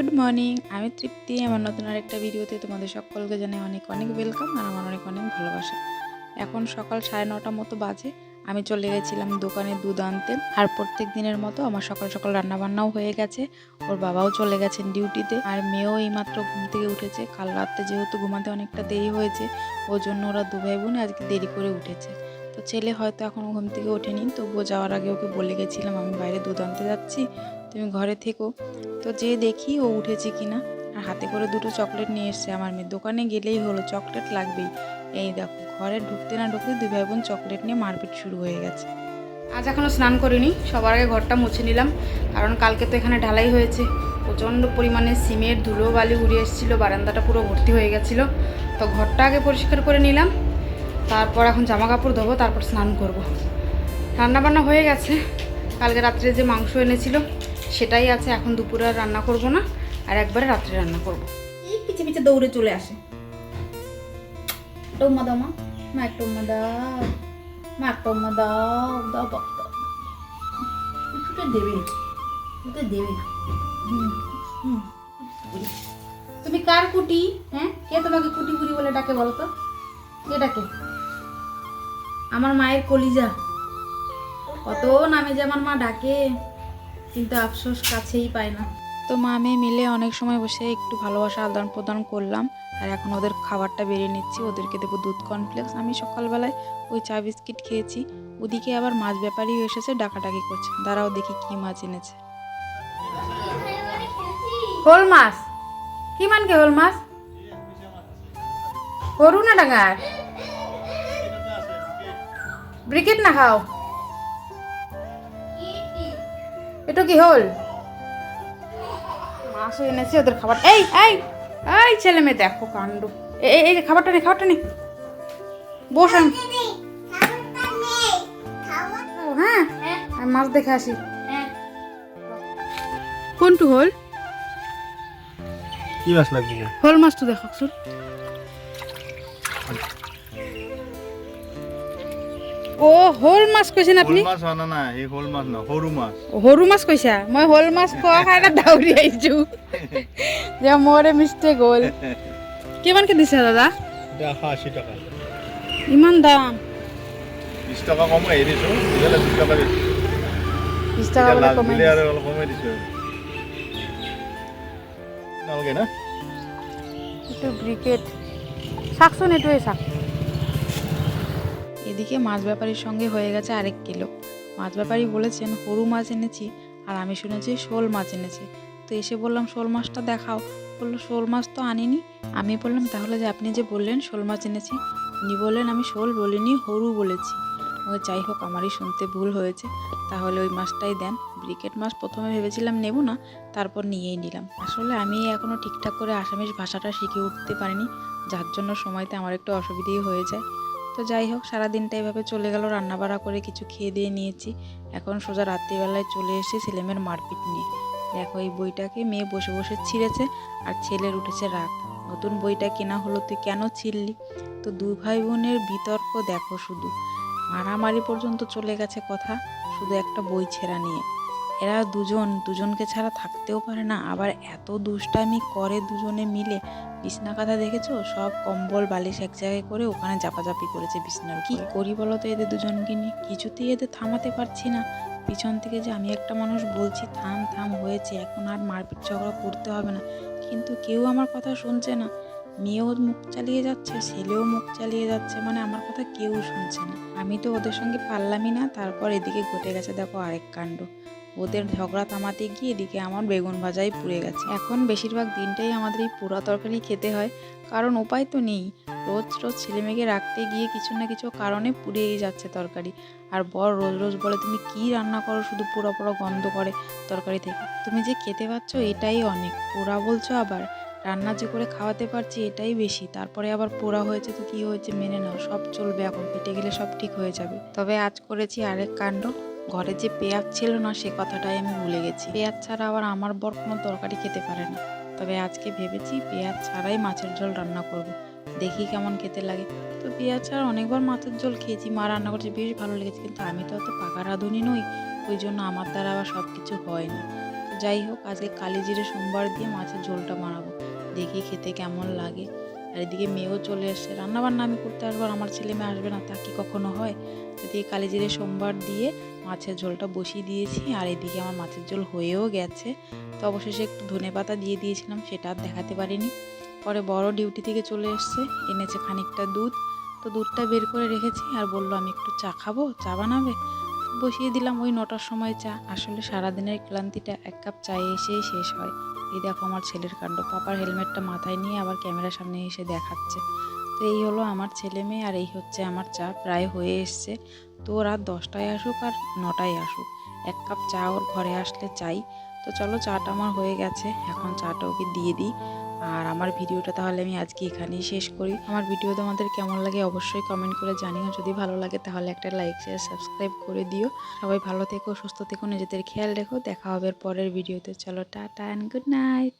Good morning, আমি তৃপ্তি। আমার নতুন আরেকটা ভিডিওতে তোমাদের সকলকে জানাই অনেক অনেক ওয়েলকাম আর আমার অনেক অনেক ভালোবাসা। এখন সকাল 9:30 মতো বাজে। আমি চলে গেছিলাম দোকানে দুধ আনতে। আর প্রত্যেক দিনের মতো আমার সকাল সকাল রান্নাবান্নাও হয়ে গেছে। ওর বাবাও চলে গেছেন ডিউটিতে, আর মেয়েও এইমাত্র ঘুম থেকে উঠেছে। কাল রাতে যেহেতু ঘুমাতে অনেকটা দেরি হয়েছে, ওর জন্য ওরা দু ভাই বোন আজকে দেরি করে উঠেছে। তো ছেলে হয়তো এখনও ঘুম থেকে ওঠেনি, তবুও যাওয়ার আগে ওকে বলে গেছিলাম আমি বাইরে দুধ আনতে যাচ্ছি, তুমি ঘরে থেকো। তো যে দেখি ও উঠেছে কিনা, আর হাতে করে দুটো চকলেট নিয়ে এসছে। আমার মেয়ে দোকানে গেলেই হলো চকলেট লাগবেই। এই দেখো, ঘরে ঢুকতে না ঢুকতে দুই ভাই বোন চকলেট নিয়ে মারপিট শুরু হয়ে গেছে। আজ এখনও স্নান করিনি, সবার আগে ঘরটা মুছে নিলাম, কারণ কালকে তো এখানে ঢালাই হয়েছে। প্রচণ্ড পরিমাণে সিমেন্ট ধুলো বালি উড়ে এসেছিলো, বারান্দাটা পুরো ভর্তি হয়ে গেছিলো। তো ঘরটা আগে পরিষ্কার করে নিলাম, তারপর এখন জামা কাপড় ধোবো, তারপর স্নান করব। রান্নাবান্না হয়ে গেছে, কালকে রাত্রে যে মাংস এনেছিল সেটাই আছে। এখন দুপুরে আর রান্না করব না, আর একবারে রাত্রে রান্না করব। এই পিছে পিছে দৌড়ে চলে আসে। টম্মা দাও মা, মা এক টম্মা দাও, মা এক টম্মা দাও, দাও দাও দাও। দেবে দেবে না। তুমি কার কুটি? হ্যাঁ, কে তোমাকে কুটি বুড়ি বলে ডাকে বলো তো? কে ডাকে? আমার মায়ের কলিজা। কত নামে যে আমার মা ডাকে, কিন্তু আফসোস কাছেই পায় না। তো মা মেয়ে মিলে অনেক সময় বসে একটু ভালোবাসা আদান প্রদান করলাম। আর এখন ওদের খাবারটা বেরিয়ে নিচ্ছি, ওদেরকে দেবো দুধ কর্নফ্লেক্স। আমি সকালবেলায় ওই চা বিস্কিট খেয়েছি। ওদিকে আবার মাছ ব্যাপারীও এসেছে, ডাকাডাকি করছে। দাঁড়াও দেখি কি মাছ এনেছে। হোল মাছ? কি মানকে হোল মাছ? সরু না ডাঙার? ব্রিকেট না খাও? এটা কি হোল মাছ এনেছে ওদের খাবার? এই এই এই ছেলে মেয়ে দেখো কাণ্ড। এই এই খাবারটা নে, খাবারটা নে, বস। হ্যাঁ, আমি মাছ দেখে আসি। কোনটু হোল? কি মাছ লাগবে? হোল মাছ তো দেখো শুন। ও হোল মাছ কইছেন আপনি? হোল মাছ না না, এই হোল মাছ না, সৰু মাছ। সৰু মাছ কৈছা? মই হোল মাছ খোৱা কাৰণে দাউৰি আহিছো যে মোৰে মিষ্টেক হ'ল। কিমানকে দিছে দাদা? এটা 80 টকা। ইমান দাম? 20 টকা কম আহি দিছো, ইফালে 20 টকা দিছো। 20 টকা বোলে কমাই দিলে আৰু অলপ কমাই দিছো। নালগে না? এইটো ব্রিকেট। চাকচোন, এইটোৱে চাক। এদিকে মাছ ব্যাপারীর সঙ্গে হয়ে গেছে আরেক কিলো। মাছ ব্যাপারী বলেছেন সরু মাছ এনেছি, আর আমি শুনেছি শোল মাছ এনেছি। তো এসে বললাম শোল মাছটা দেখাও। বললো শোল মাছ তো আনিনি। আমি বললাম তাহলে যে আপনি যে বললেন শোল মাছ এনেছি, উনি বললেন আমি শোল বলিনি, সরু বলেছি। ওই যাই হোক, আমারই শুনতে ভুল হয়েছে। তাহলে ওই মাছটাই দেন। ব্রিকেট মাছ প্রথমে ভেবেছিলাম নেব না, তারপর নিয়েই নিলাম। আসলে আমি এখনও ঠিকঠাক করে আসামিস ভাষাটা শিখে উঠতে পারিনি, যার জন্য সময়তে আমার একটু অসুবিধেই হয়ে যায়। তো যাই হোক, সারাদিনটা এভাবে চলে গেল। রান্নাবাড়া করে কিছু খেয়ে দিয়ে নিয়েছি। এখন সোজা রাত্রিবেলায় চলে এসেছি ছেলেমেয়ের মারপিট নিয়ে। দেখো, এই বইটাকে মেয়ে বসে বসে ছিঁড়েছে, আর ছেলের উঠেছে রাগ। নতুন বইটা কেনা হলো, তুই কেন ছিঁড়লি? তো দুই ভাই বোনের বিতর্ক দেখো, শুধু মারামারি পর্যন্ত চলে গেছে কথা, শুধু একটা বই ছেঁড়া নিয়ে। এরা দুজনকে ছাড়া থাকতেও পারে না, আবার এত দুষ্টামি করে দুজনে মিলে। বিছনা কাঁথা দেখেছো? সব কম্বল বালিশ এক জায়গায় করে ওখানে চাপাচাপি করেছে বিছনার। কি করি বলো তো এদের দুজনকে নিয়ে? কিছুতেই এদের থামাতে পারছি না। পিছন থেকে যে আমি একটা মানুষ বলছি থাম থাম, হয়েছে, এখন আর মারপিট ঝগড়া করতে হবে না, কিন্তু কেউ আমার কথা শুনছে না। মেয়েও মুখ চালিয়ে যাচ্ছে, ছেলেও মুখ চালিয়ে যাচ্ছে, মানে আমার কথা কেউ শুনছে না। আমি তো ওদের সঙ্গে পারলামই না। তারপর এদিকে ঘটে গেছে দেখো আরেক কাণ্ড। ওদের ঝগড়া থামাতে গিয়ে এদিকে আমার বেগুন ভাজাই পুড়ে গেছে। এখন বেশিরভাগ দিনটাই আমাদের এই পোড়া তরকারি খেতে হয়, কারণ উপায় তো নেই। রোজ রোজ ছেলেমেয়েকে রাখতে গিয়ে কিছু না কিছু কারণে পুড়েই যাচ্ছে তরকারি। আর বর রোজ রোজ বলে তুমি কি রান্না করো, শুধু পোড়া পোড়া গন্ধ করে তরকারি থেকে, তুমি যে খেতে পাচ্ছ এটাই অনেক, পোড়া বলছো আবার। রান্না যে করে খাওয়াতে পারছি এটাই বেশি, তারপরে আবার পোড়া হয়েছে তো কি হয়েছে, মেনে নাও, সব চলবে, এখন পেটে গেলে সব ঠিক হয়ে যাবে। তবে আজ করেছি আরেক কাণ্ড। ঘরে যে পেঁয়াজ ছিল না সে কথাটাই আমি ভুলে গেছি। পেঁয়াজ ছাড়া আবার আমার বর কোনো তরকারি খেতে পারে না। তবে আজকে ভেবেছি পেঁয়াজ ছাড়াই মাছের ঝোল রান্না করব, দেখি কেমন খেতে লাগে। তো পেঁয়াজ ছাড়া অনেকবার মাছের ঝোল খেয়েছি, মা রান্না করছে, বেশ ভালো লেগেছে, কিন্তু আমি তো অত পাকা রাঁধুনি নই, ওই জন্য আমার দ্বারা আবার সব কিছু হয় না। তো যাই হোক, আজকে কালি জিরে সোমবার দিয়ে মাছের ঝোলটা বানাবো, দেখি খেতে কেমন লাগে। আর এদিকে মেয়েও চলে এসছে, রান্নাবান্না আমি করতে আসবো আর আমার ছেলে মেয়ে আসবে না, তা কি কখনো হয়? তো এদিকে কালি জিরে সোমবার দিয়ে মাছের ঝোলটা বসিয়ে দিয়েছি, আর এদিকে আমার মাছের ঝোল হয়েও গেছে। তো অবশেষে একটু ধনেপাতা দিয়ে দিয়েছিলাম, সেটা আর দেখাতে পারিনি। পরে বড় ডিউটি থেকে চলে এসছে, এনেছে খানিকটা দুধ, তো দুধটা বের করে রেখেছি আর বললো আমি একটু চা খাবো, চা বানাবে? বসিয়ে দিলাম ওই 9টার সময় চা। আসলে সারাদিনের ক্লান্তিটা এক কাপ চায়ে এসেই শেষ হয়। এই দেখো আমার ছেলের কাণ্ড, পাপার হেলমেটটা মাথায় নিয়ে আবার ক্যামেরার সামনে এসে দেখাচ্ছে। তো এই হলো আমার ছেলে মেয়ে, আর এই হচ্ছে আমার চা প্রায় হয়ে এসছে। তো রাত 10টায় আসুক আর 9টায় আসুক, এক কাপ চা ওর ঘরে আসলে চাই। তো চলো, চাটা আমার হয়ে গেছে, এখন চাটা ওকে দিয়ে দিই। আর আমার ভিডিওটা তাহলে আমি আজকে এখানেই শেষ করি। আমার ভিডিও তোমাদের কেমন লাগে অবশ্যই কমেন্ট করে জানিও। যদি ভালো লাগে তাহলে একটা লাইক শেয়ার সাবস্ক্রাইব করে দিও। সবাই ভালো থেকো, সুস্থ থেকো, নিজেদের খেয়াল রেখো। দেখা হবে পরের ভিডিওতে। চলো, টাটা অ্যান্ড গুড নাইট।